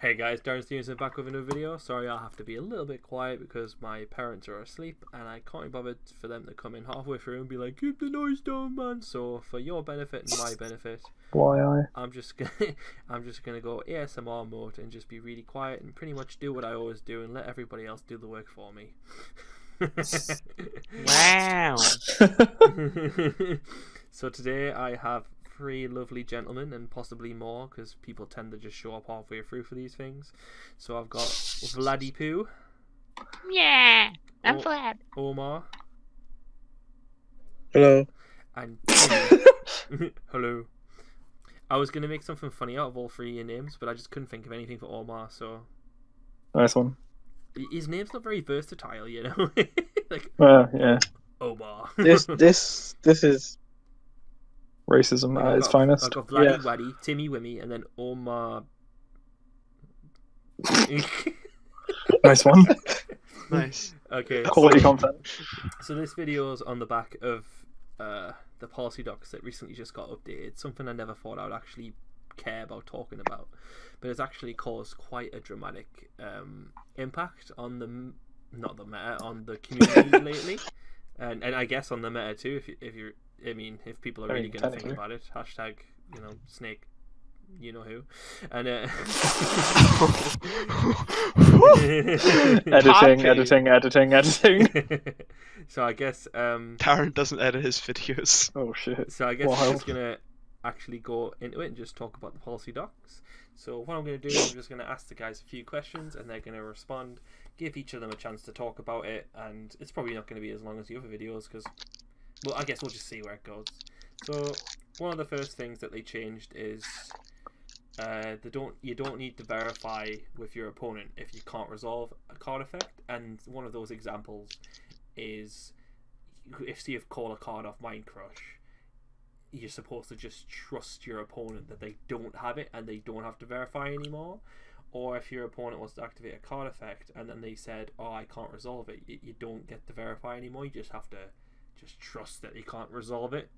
Hey guys, Darren Stevenson back with another video. Sorry I'll have to be a little bit quiet because my parents are asleep and I can't be bothered for them to come in halfway through and be like, keep the noise down, man. So for your benefit and my benefit, I'm just gonna go ASMR mode and just be really quiet and pretty much do what I always do and let everybody else do the work for me. Wow. So today I have three lovely gentlemen and possibly more because people tend to just show up halfway through for these things. So I've got Vladdy Poo. Yeah, I'm Vlad. Omar. Hello. And hello. I was going to make something funny out of all three of your names, but I just couldn't think of anything for Omar, so... Nice one. His name's not very versatile, you know? Like, yeah. Omar. This is racism at its finest. I've got Vladdy Waddy, Timmy Wimmy, and then Omar. Nice one. Nice. Okay. Quality content. So this video is on the back of the policy docs that recently just got updated. Something I never thought I would actually care about talking about, but it's actually caused quite a dramatic impact on the not the meta on the community lately, and I guess on the meta too. If people are really going to think about it, hashtag snake, you know who, and editing. So I guess Darren doesn't edit his videos. Oh shit. So I guess I'm just gonna actually go into it and just talk about the policy docs. So what I'm going to do is I'm just going to ask the guys a few questions and they're going to respond, give each of them a chance to talk about it, and it's probably not going to be as long as the other videos because, well, I guess we'll just see where it goes. So one of the first things that they changed is you don't need to verify with your opponent if you can't resolve a card effect, and one of those examples is if you've called a card off Mind Crush, you're supposed to just trust your opponent that they don't have it and they don't have to verify anymore. Or if your opponent wants to activate a card effect and then they said, oh, I can't resolve it, you don't get to verify anymore. You just have to just trust that you can't resolve it.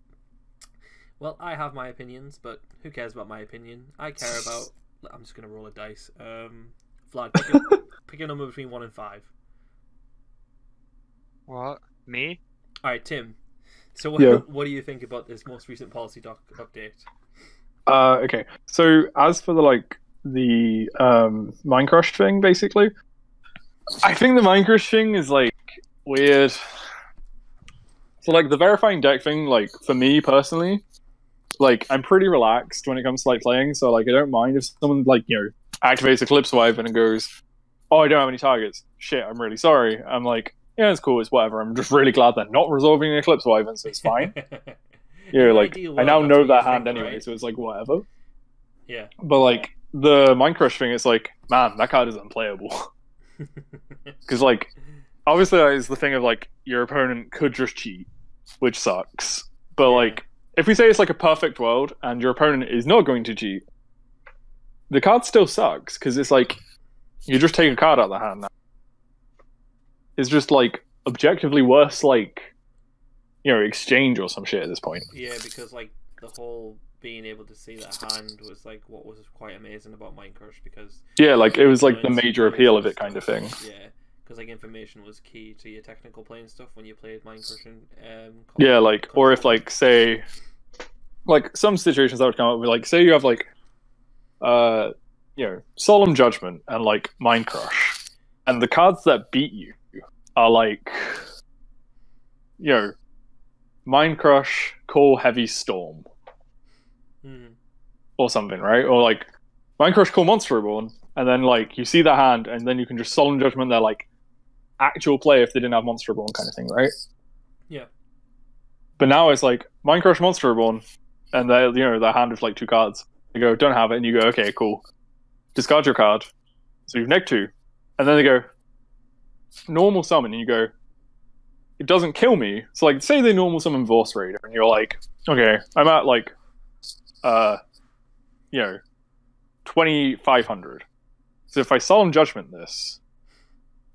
Well, I have my opinions, but who cares about my opinion? I care about... I'm just going to roll a dice. Vlad, pick a number between 1 and 5. What? Me? Alright, Tim. So what do you think about this most recent policy doc update? Okay. So as for the Mind Crush thing, basically, I think the Mind Crush thing is weird. So the verifying deck thing, for me personally, I'm pretty relaxed when it comes to playing. So I don't mind if someone activates Eclipse Wife and it goes, oh, I don't have any targets. Shit, I'm really sorry. I'm yeah, it's cool, it's whatever. I'm just really glad they're not resolving the Eclipse Wyvern, so it's fine. I now know that hand anyway, right? So it's whatever. Yeah. But the Mind Crush thing, it's man, that card is unplayable. Because obviously it's the thing of your opponent could just cheat, which sucks. But if we say it's a perfect world and your opponent is not going to cheat, the card still sucks because it's you just take a card out of the hand now. It's just objectively worse exchange or some shit at this point. Yeah, because the whole being able to see that hand was what was quite amazing about Mind Crush, because it was the major appeal of it kind of thing. Yeah, because information was key to your technical playing stuff when you played Mind Crush and or if say some situations that would come up with say you have Solemn Judgment and Mind Crush, and the cards that beat you are Mind Crush, Call Heavy Storm, or something, right? Or Mind Crush, Call Monster Reborn, and then you see that hand, and then you can just Solemn Judgment their actual play if they didn't have Monster Reborn kind of thing, right? Yeah. But now it's Mind Crush, Monster Reborn, and they their hand is 2 cards. They go, don't have it, and you go, okay, cool, discard your card. So you've negged 2, and then they go, normal summon, and you go, it doesn't kill me. So say they normal summon Vorse Raider, and you're okay, I'm at 2500. So if I Solemn Judgment this,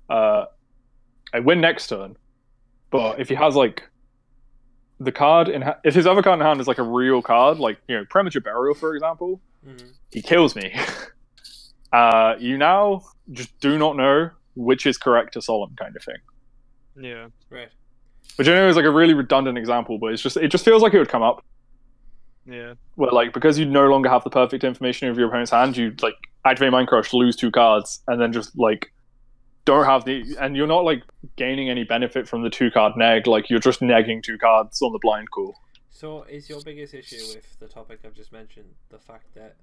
I win next turn. But if he has the card if his other card in hand is a real card, Premature Burial, for example, he kills me. You now just do not know which is correct to solemn kind of thing. Yeah. Right. Which I know is like a really redundant example, but it just feels like it would come up. Yeah. Where like because you no longer have the perfect information of your opponent's hand, you like activate Mind Crush, lose 2 cards, and then just like don't have and you're not like gaining any benefit from the 2-card neg, like you're just negging 2 cards on the blind call. So is your biggest issue with the topic I've just mentioned the fact that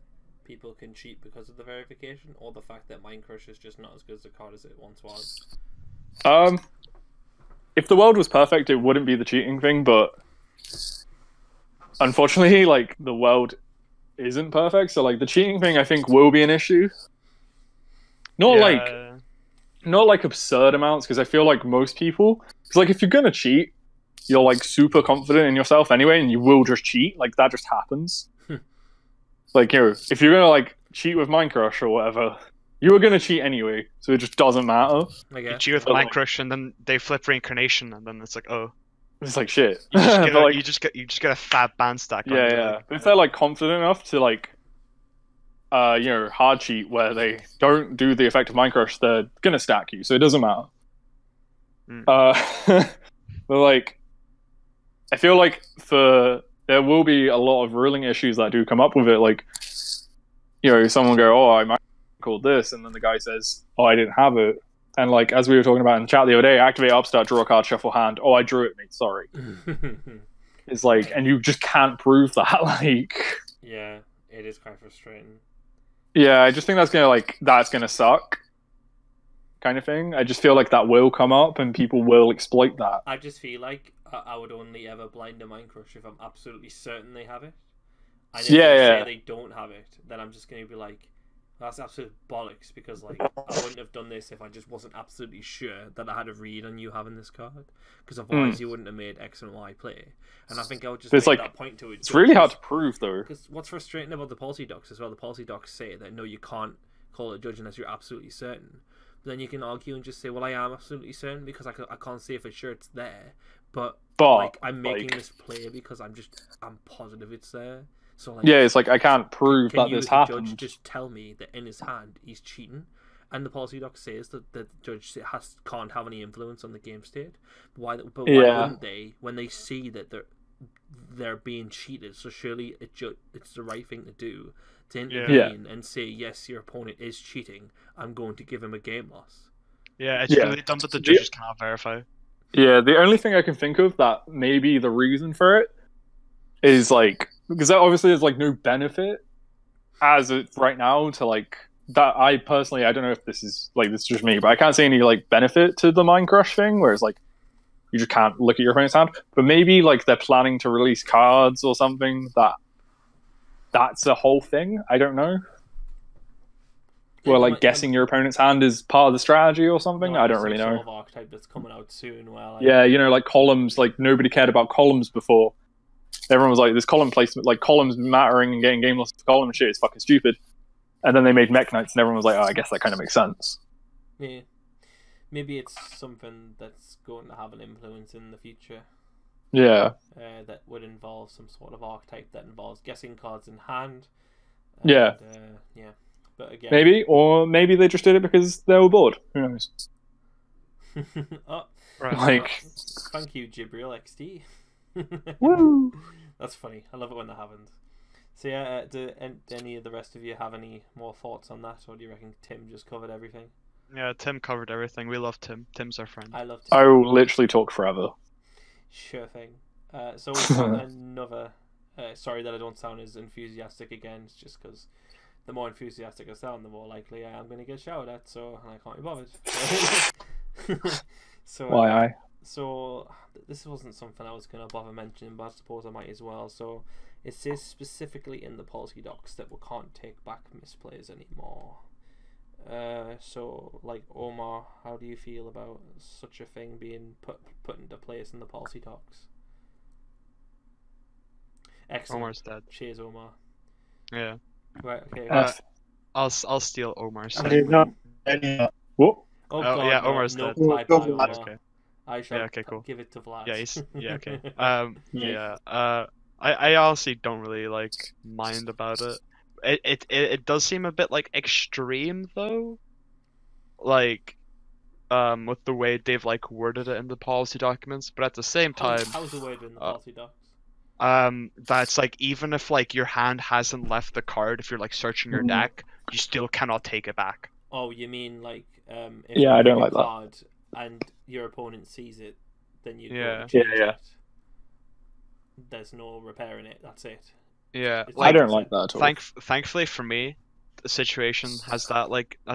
people can cheat because of the verification, or the fact that Mind Crush is just not as good as a card as it once was? If the world was perfect, it wouldn't be the cheating thing, but unfortunately, like the world isn't perfect, so like the cheating thing I think will be an issue. Not like absurd amounts, because I feel like most people, because like if you're gonna cheat, you're like super confident in yourself anyway, and you will just cheat. Like that just happens. Like if you're gonna like cheat with Mind Crush or whatever, you were gonna cheat anyway, so it just doesn't matter. You cheat with Mind Crush, and then they flip Reincarnation, and then it's like, oh, it's like shit. You just get a fat ban stack. Yeah. If they're like confident enough to like, hard cheat where they don't do the effect of Mind Crush, they're gonna stack you, so it doesn't matter. But like, I feel like there will be a lot of ruling issues that do come up with it. Like, someone will go, "Oh, I might call this," and then the guy says, "Oh, I didn't have it." And like, as we were talking about in the chat the other day, activate upstart, draw a card, shuffle hand. Oh, I drew it, mate. Sorry. It's like, and you just can't prove that. Like, yeah, it is quite frustrating. Yeah, I just think that's gonna suck, kind of thing. I just feel like that will come up and people will exploit that. I just feel like I would only ever blind a Mind Crush if I'm absolutely certain they have it. And if they say they don't have it, then I'm just gonna be like, that's absolute bollocks, because like I wouldn't have done this if I just wasn't absolutely sure that I had a read on you having this card, because otherwise you wouldn't have made X and Y play. And I think I would just make that point to it. It's really hard to prove though. Because what's frustrating about the policy docs as well, the policy docs say that no, you can't call it a judge unless you're absolutely certain. But then you can argue and just say, well, I am absolutely certain because I can't say for sure it's there, but like I'm making this play because I'm positive it's there. So like, yeah, it's like I can't prove that this happened. Judge just tell me that in his hand he's cheating, and the policy doc says that the judge can't have any influence on the game state. Why wouldn't they, when they see that they're being cheated? So surely it's the right thing to do to intervene and say, yes, your opponent is cheating. I'm going to give him a game loss. Yeah, it's really dumb that the judges cannot verify. Yeah, the only thing I can think of that may be the reason for it is like, because obviously there's like no benefit as of right now to like that. I personally, I don't know if this is just me, but I can't see any like benefit to the Mind Crush thing, whereas like you just can't look at your opponent's hand. But maybe like they're planning to release cards or something that's the whole thing. I don't know. Where like guessing your opponent's hand is part of the strategy or something. I don't really know. Sort of archetype that's coming out soon. Well, like columns. Like nobody cared about columns before. Everyone was like, this column placement, like columns mattering and getting game loss for column shit is fucking stupid. And then they made Mech Knights and everyone was like, oh, I guess that kind of makes sense. Yeah. Maybe it's something that's going to have an influence in the future. Yeah. That would involve some sort of archetype that involves guessing cards in hand. And, yeah. But again, maybe they just did it because they were bored. Who knows? Thank you, Jibril XD. Woo! That's funny. I love it when that happens. So yeah, do any of the rest of you have any more thoughts on that, or do you reckon Tim just covered everything? Yeah, Tim covered everything. We love Tim. Tim's our friend. I love Tim. I will literally talk forever. Sure thing. So we've got another. Sorry that I don't sound as enthusiastic again. It's just because the more enthusiastic I sound, the more likely I am going to get shouted at. So I can't be bothered. So this wasn't something I was going to bother mentioning, but I suppose I might as well. So it says specifically in the policy docs that we can't take back misplays anymore. So like Omar, how do you feel about such a thing being put into place in the policy docs? Excellent. Omar's dead. Cheers, Omar. Yeah. Right. Okay. I'll steal Omar's. What? Oh God, yeah, Omar's dead. Okay. I shall okay, cool. give it to Vlad. Okay. I honestly don't really like mind about it. it does seem a bit like extreme though, like with the way they've like worded it in the policy documents, but at the same time, How's the word in the uh, policy docs? that's like even if like your hand hasn't left the card, if you're like searching your deck, you still cannot take it back. Oh, you mean like if Yeah, you I don't pick like a that. card and your opponent sees it, then you go Yeah. to Yeah, change yeah. it. There's no repairing it. That's it. Yeah, It's I like don't like that at all. thankfully for me, the situation has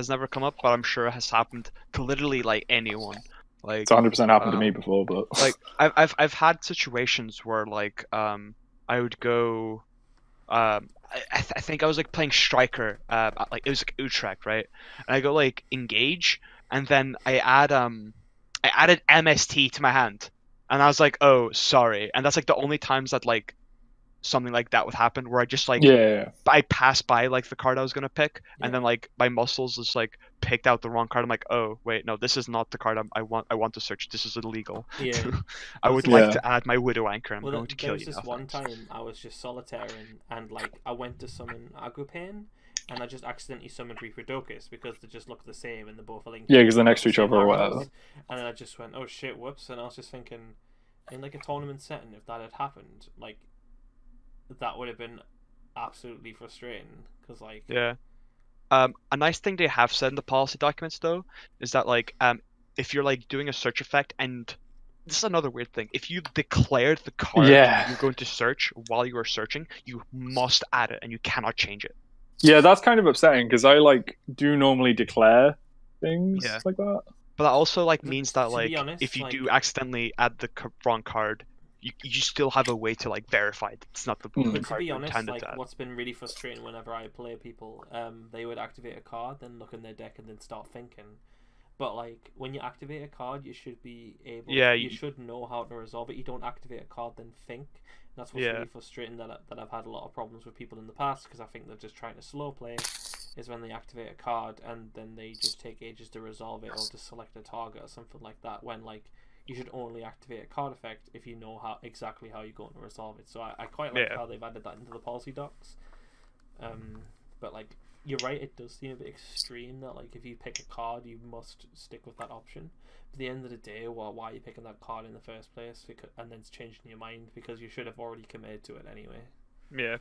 never come up, but I'm sure it has happened to literally like anyone. Like It's 100% happened to me um, before, but like I've had situations where like I would go I think I was like playing striker like it was like Utrecht, right? And I go like engage, and then I added MST to my hand, and I was like, oh sorry, and that's like the only times that like something like that would happen, where I just like yeah. I passed by like the card I was gonna pick, Yeah. and then like my muscles just like picked out the wrong card. I'm like, oh wait, no, this is not the card I want to search. This is illegal. Yeah. I would Yeah. like to add my Widow Anchor. I'm Well, going to there kill was you this now. one Thanks. time I was just solitairing and like I went to summon Agropane and I just accidentally summoned Reproducus because they just look the same and they're both linked. Yeah, because they're next to the each same other or arrows. whatever. And then I just went, oh shit, whoops. And I was just thinking, in like a tournament setting, if that had happened, like that would have been absolutely frustrating because like Yeah. A nice thing they have said in the policy documents though is that like if you're like doing a search effect, and this is another weird thing, if you declared the card Yeah. you're going to search while you are searching, you must add it and you cannot change it. Yeah, that's kind of upsetting because I like do normally declare things Yeah. like that. But that also like To means that be like honest, if you like- do accidentally add the wrong card, you still have a way to like verify that it's not the Mm. But to card be you honest, intended like to add. what's been really frustrating whenever I play people, they would activate a card, then look in their deck, and then start thinking. But like when you activate a card, you should be able. Yeah, you you- should know how to resolve it. You don't activate a card then think. That's what's Yeah. really frustrating. That I've had a lot of problems with people in the past because I think they're just trying to slow play. Is when they activate a card and then they just take ages to resolve it or to select a target or something like that. When like you should only activate a card effect if you know exactly how you're going to resolve it. So I quite like Yeah. how they've added that into the policy docs. But like you're right, it does seem a bit extreme that like if you pick a card, you must stick with that option. But at the end of the day, well, why are you picking that card in the first place? And then it's changing your mind because you should have already committed to it anyway. Yeah.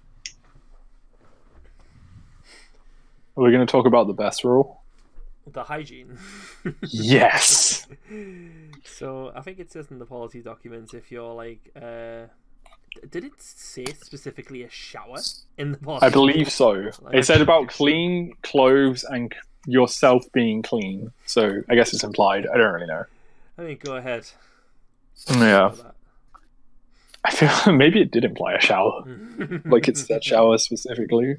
We're going to talk about the best rule. The hygiene. Yes. So I think it says in the policy documents if you're like, did it say specifically a shower in the policy? I believe so. Like- It said about clean clothes and yourself being clean. So I guess it's implied. I don't really know. I mean, go ahead. Yeah. I feel maybe it did imply a shower. Like it said shower specifically.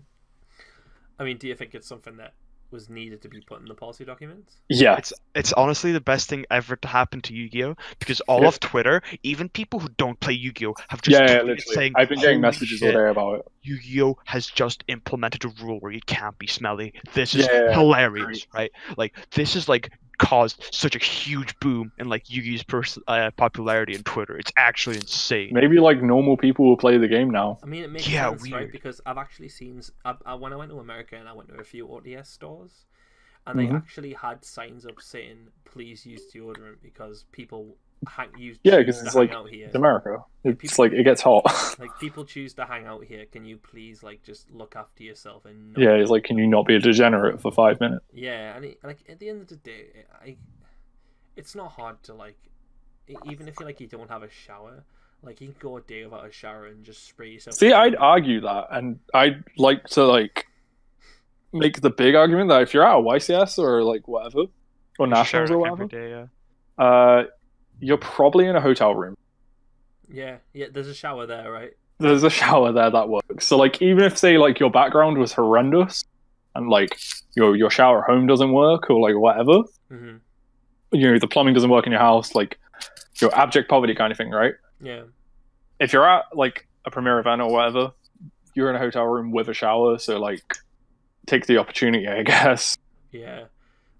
I mean, do you think it's something that was needed to be put in the policy documents? Yeah. It's honestly the best thing ever to happen to Yu-Gi-Oh! Because all Yeah. of Twitter, even people who don't play Yu-Gi-Oh! Have just Yeah, tweeted literally. saying, I've been getting "Holy messages all shit, day about it. Yu-Gi-Oh! Has just implemented a rule where you can't be smelly. This is Yeah, hilarious, right? Like this is like caused such a huge boom in like Yu-Gi-Oh's popularity on Twitter. It's actually insane." Maybe like normal people will play the game now. I mean, it makes Yeah, sense, right? weird. Because I've actually seen when I went to America and I went to a few ODS stores, and they Mhm. actually had signs up saying, "Please use deodorant because people choose Yeah, to because it's hang like out here." it's America. It's people- like it gets hot. Like people choose to hang out here. Can you please like just look after yourself and Yeah, it's like, can you not be a degenerate for 5 minutes? yeah, and like at the end of the day, it's not hard to like, even if you don't have a shower, like you can go a day without a shower and just spray yourself. See, with I'd deodorant. argue that, and I'd like to like make the big argument that if you're at a YCS or like whatever, or nationals or Every whatever, day, yeah. you're probably in a hotel room. Yeah, there's a shower there, right? There's a shower there that works. So like, even if say like your background was horrendous, and like your shower at home doesn't work or like whatever, Mm-hmm. the plumbing doesn't work in your house, like your abject poverty kind of thing, right? Yeah. If you're at like a premier event or whatever, you're in a hotel room with a shower, so like take the opportunity, I guess. Yeah.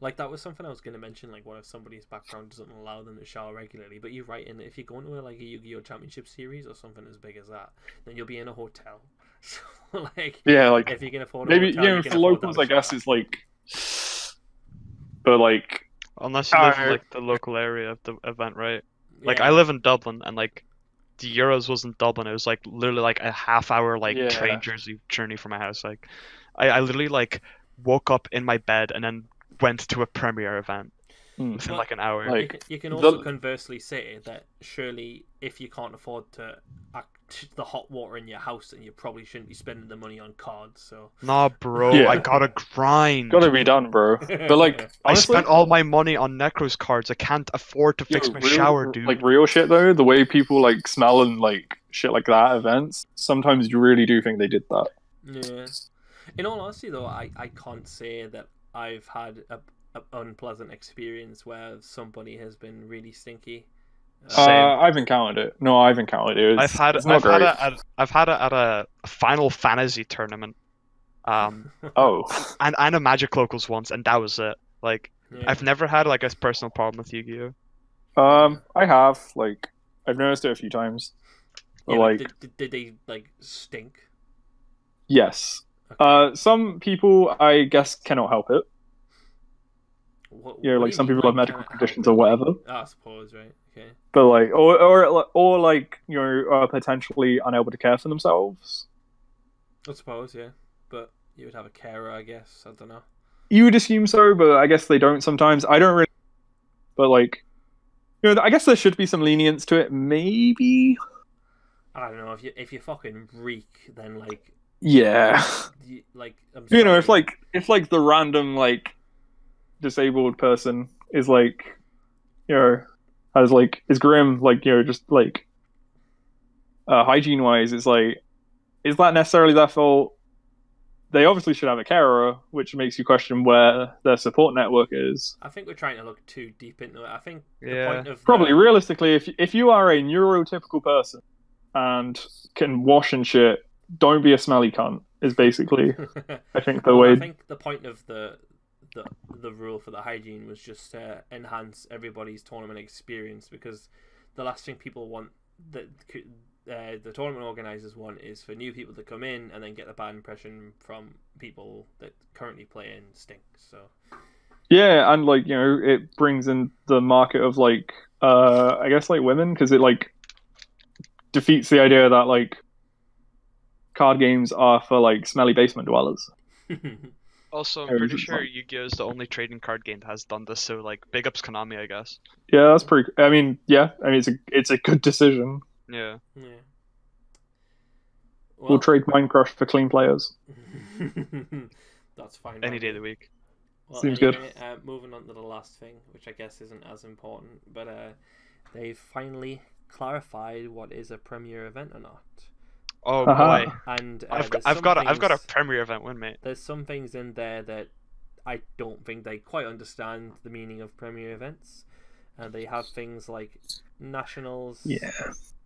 Like that was something I was going to mention. Like, what if somebody's background doesn't allow them to shower regularly? But you're right. And if you're going to like a Yu-Gi-Oh! Championship series or something as big as that, then you'll be in a hotel. So, like, Yeah, like if you can afford a maybe hotel, you can for afford to locals, have I a guess shower. it's like, but like, Unless you live in uh, like the local area of the event, right? Like I Yeah. live in Dublin, and like the Euros wasn't Dublin. It was like literally like a half-hour like train yeah. journey from my house. Like I literally like woke up in my bed and then went to a premiere event Hmm. within But like an hour. Like you can also the conversely say that surely if you can't afford to act the hot water in your house, then you probably shouldn't be spending the money on cards. So Nah, bro, I Yeah. gotta grind. gotta be done, bro. But like I honestly, spent all my money on Necros cards. I can't afford to fix my shower, dude. like real shit though, the way people like smell and like shit like that at events, sometimes you really do think they did that. yeah. In all honesty, though, I can't say that I've had a unpleasant experience where somebody has been really stinky. Same. I've encountered it. No, I've encountered it. It's not great. I've had it at a Final Fantasy tournament. Oh, And a Magic Locals once, and that was it. Like, Yeah. I've never had like a personal problem with Yu-Gi-Oh. I have like I've noticed it a few times. But Yeah, but like did they like stink? yes, Okay. some people I guess cannot help it. What, You know, what do like you some mean people by have medical cannot help conditions it? or whatever. I suppose, right? Okay. But like, or like you know, are potentially unable to care for themselves. I suppose, yeah. But you would have a carer, I guess. I don't know. You would assume so, but I guess they don't sometimes. I don't really, but like, you know, I guess there should be some lenience to it. Maybe, I don't know if you fucking reek, then like yeah. like I'm You know, sorry. if like the random like disabled person is like, you know, has like is grim, like you know, just like hygiene wise, it's like, is that necessarily their fault? They obviously should have a carer, which makes you question where their support network is. I think we're trying to look too deep into it. I think the Yeah. point of Probably realistically, if you are a neurotypical person and can wash and shit, don't be a smelly cunt. Is basically I think the well, way. I think the point of the rule for the hygiene was just to enhance everybody's tournament experience, because the last thing people want that the tournament organizers want is for new people to come in and then get a bad impression from people that currently play in stink. So Yeah, and like you know, it brings in the market of like I guess like women because it like defeats the idea that like card games are for like smelly basement dwellers. Also, I'm Or is pretty it sure like- Yu-Gi-Oh is the only trading card game that has done this. So like, big ups Konami, I guess. Yeah, that's pretty. I mean, yeah, I mean it's a good decision. Yeah. yeah. We'll trade Minecraft for clean players. That's fine. Any by day me. of the week. Well, Seems good. anyway, moving on to the last thing, which I guess isn't as important, but they've finally clarified what is a premier event or not. Oh Aha. boy. And I've there's got some I've got a things- premiere event win, mate. There's some things in there that I don't think they quite understand the meaning of premier events, and they have things like nationals Yeah.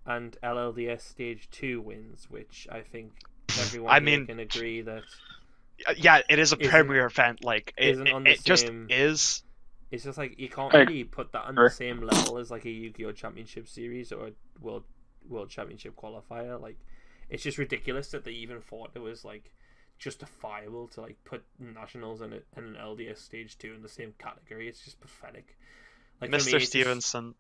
and LLDS Stage 2 wins, which I think everyone I here mean, can agree that Yeah, it is a Isn't- premiere event. Like isn't on the it just same- is. it's just like you can't Hey. really put that on the same level as like a Yu-Gi-Oh Championship Series or a World Championship qualifier. Like, it's just ridiculous that they even thought it was like justifiable to like put nationals and an LDS Stage 2 in the same category. It's just pathetic. Like, for me, Mr. it's just- Stevenson,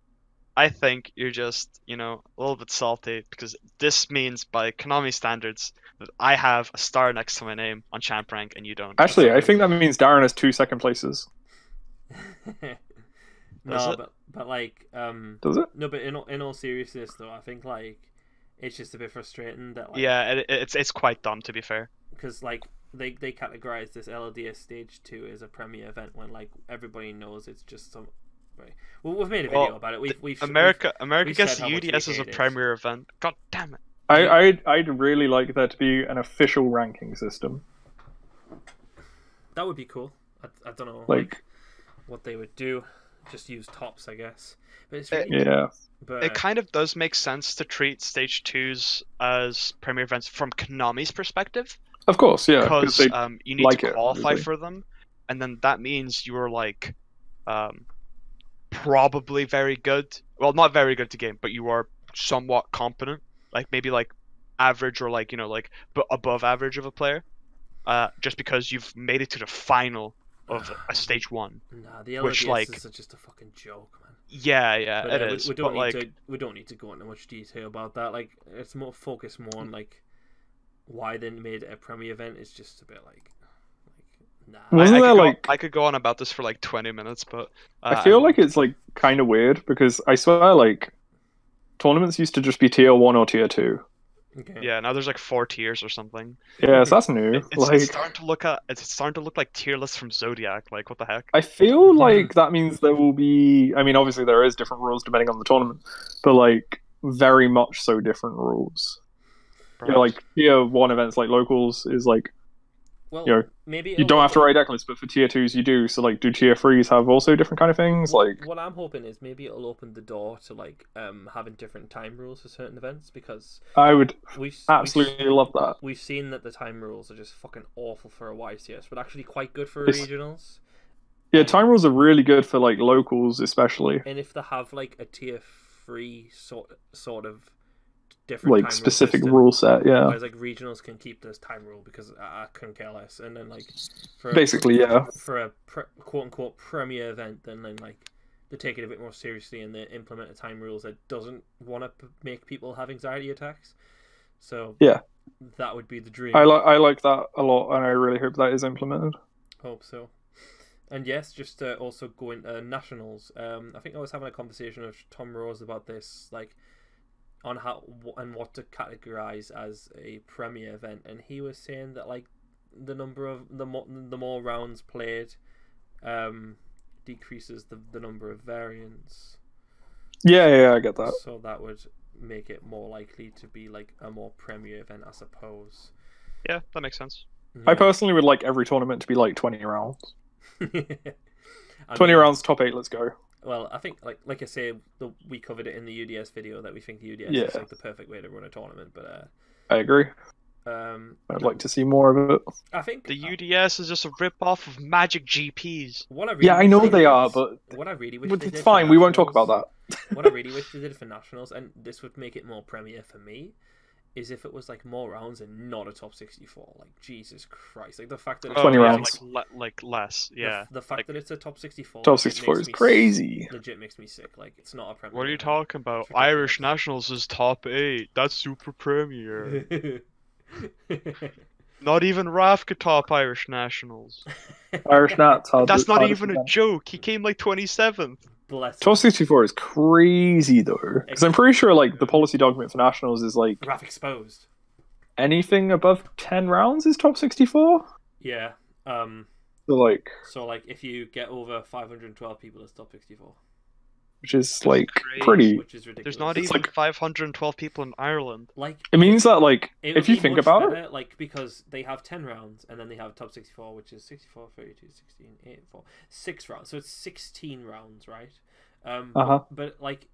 I think you're just, a little bit salty because this means by Konami standards that I have a star next to my name on Champ Rank and you don't. Actually, I think that means Darren has 2 second places. Does no, it? but like Does it? no, but in all seriousness though, I think like it's just a bit frustrating that like Yeah, it's quite dumb to be fair. because like they categorize this LDS Stage 2 as a premier event when like everybody knows it's just some. Right. Well, we've made a video Well, about it. We've America we've gets said how much we UDS as a hate it. premier event. God damn it. I'd really like there to be an official ranking system. That would be cool. I don't know Like, what they would do. Just use tops, I guess. But it's really, yeah. but It kind of does make sense to treat stage 2s as premier events from Konami's perspective. Of course, yeah. Because they you need like to it, qualify really. for them, and then that means you're like probably very good. Well, not very good to game, but you are somewhat competent. Like maybe like average or like above average of a player, just because you've made it to the final of a stage 1. Nah, the which, LODS is just a fucking joke, man. Yeah, But, it is. We don't but like, we don't need to go into much detail about that. Like, it's more focused more on like why they made it a Premier event. Is just a bit like nah. Wasn't there like I could go on about this for like 20 minutes, but I feel like it's like kind of weird because I swear like tournaments used to just be tier 1 or tier 2. Okay. yeah, now there's like 4 tiers or something. Yeah, so that's new. It's starting to look like tier lists from Zodiac. Like, what the heck? I feel like that means there will be. I mean, obviously there is different rules depending on the tournament, but like very much so different rules. You know, like tier 1 events like locals is like, well, you know, maybe you don't have to write deck lists, but for tier 2s you do. So like, do tier 3s have also different kind of things? Like, what I'm hoping is maybe it'll open the door to like having different time rules for certain events, because I would we've absolutely love that. We've seen that the time rules are just fucking awful for a YCS, but actually quite good for It's- regionals. Yeah, time rules are really good for like locals, especially. And if they have like a tier 3 sort of different Like time specific rule, rule set, yeah. whereas like regionals can keep this time rule because I couldn't care less. And then like for Basically, yeah. for a quote unquote premier event, then like they take it a bit more seriously and they implement a time rules that doesn't want to make people have anxiety attacks. So Yeah, that would be the dream. I like that a lot, and I really hope that is implemented. Hope so. And yes, just also going to nationals. I think I was having a conversation with Tom Rose about this, like on how and what to categorize as a premier event, and he was saying that like the number of the more rounds played decreases the number of variants. Yeah, I get that. So that would make it more likely to be like a more premier event, I suppose. Yeah, that makes sense. I personally would like every tournament to be like 20 rounds. 20 mean, rounds, top 8, let's go. Well, I think like I say, we covered it in the UDS video that we think the UDS Yeah. is like the perfect way to run a tournament. But I agree. I'd like to see more of it. I think The UDS is just a rip off of Magic GPs. what I really Yeah, I know wish they did are, is- but what I really wish but they it's did fine. for We won't talk about nationals- that. What I really wish they did for nationals, and this would make it more premier for me, is if it was like more rounds and not a top 64. Like Jesus Christ, like the fact that it's 20 yeah, rounds. like less. Yeah. the fact like- that it's a top 64. Top legit 64 makes is me crazy. Legit makes me sick. Like it's not a premier. What are you event. talking about? It's ridiculous. Irish Nationals is top 8. That's super premier. Not even Raf could top Irish Nationals. Irish Nats. That's not even a joke. He came like 27th. Bless him. Top 64 is crazy though, because I'm pretty sure like the policy document for nationals is like Graph exposed. anything above 10 rounds is top 64. Yeah. So like, So like if you get over 512 people, it's top 64, which is like crazy. pretty. which is ridiculous. There's not It's even like- 512 people in Ireland. like It means that like it would if you be think much about it, better, like because they have 10 rounds and then they have top 64, which is 64, 32, 16, 8, 4, 6 rounds. So it's 16 rounds, right? Uh-huh. But like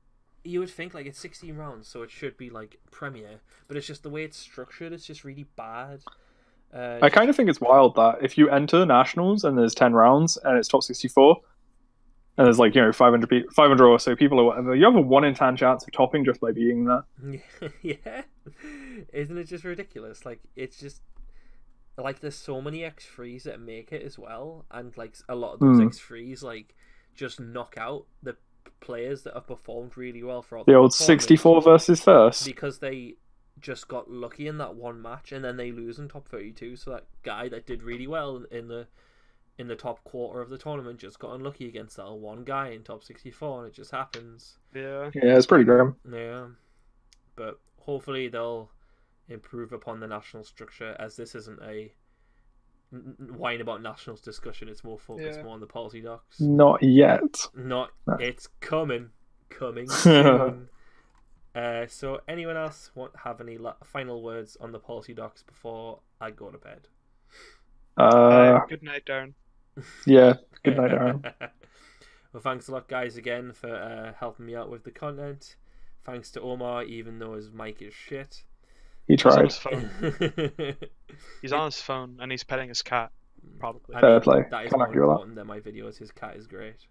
you would think like it's 16 rounds, so it should be like premier, but it's just the way it's structured. It's just really bad. I kind of think it's wild that if you enter nationals and there's 10 rounds and it's top 64, and there's like 500 or so people or whatever, you have a 1 in 10 chance of topping just by being there. Yeah, isn't it just ridiculous? Like it's just like there's so many X3s that make it as well, and like a lot of those X3s like just knock out the players that have performed really well for all The old tournament 64 versus first. because they just got lucky in that one match and then they lose in top 32. So that guy that did really well in the top quarter of the tournament just got unlucky against that one guy in top 64, and it just happens. Yeah. Yeah, it's pretty grim. Yeah, but hopefully they'll improve upon the national structure, as this isn't a whine about nationals discussion. It's more focused more on the policy docs. Not yet. Not No. it's coming soon. So anyone else have any final words on the policy docs before I go to bed? Good night, Darren. Yeah. Good night, Aaron. Well, thanks a lot, guys, again for helping me out with the content. Thanks to Omar, even though his mic is shit. He He's on tried. his phone. He's on his phone and he's petting his cat. Probably. Fair play. That is Can't more argue with that. important than my videos. His cat is great.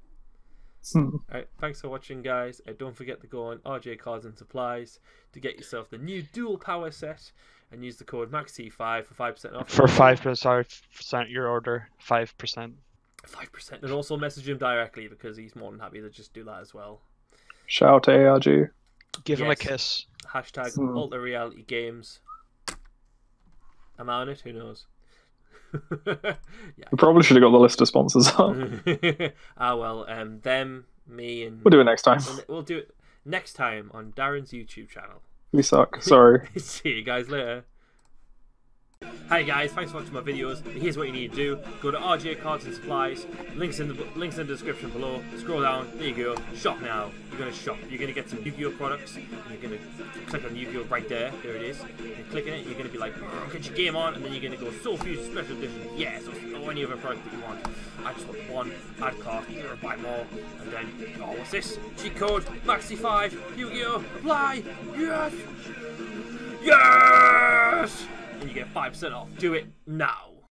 Alright, thanks for watching, guys. Don't forget to go on RJ Cards and Supplies to get yourself the new dual power set and use the code MAXT5 for 5% off. For 5%, sorry, your order, 5%. 5%. And also message him directly because he's more than happy to just do that as well. Shout out to ARG. Give him a kiss. Hashtag Ultra Reality Games. Am I on it? Who knows? Yeah. We probably should have got the list of sponsors on. Well, them, me, and We'll do it next time. we'll do it next time on Darren's YouTube channel. We suck. Sorry. See you guys later. Hi guys, thanks for watching my videos. Here's what you need to do: go to RJ Cards and Supplies. Links in the description below. Scroll down. There you go. Shop now. You're gonna shop. You're gonna get some Yu-Gi-Oh products. You're gonna click on Yu-Gi-Oh right there. There it is. You're clicking it. You're gonna be like, get your game on, and then you're gonna go So Fuse Special Edition. Yes, or any other product that you want. I just want one. Add cart. You're gonna buy more, and then what's this? Cheat code MAXI5 Yu-Gi-Oh apply. Yes. Yes. And you get 5% off. Do it now.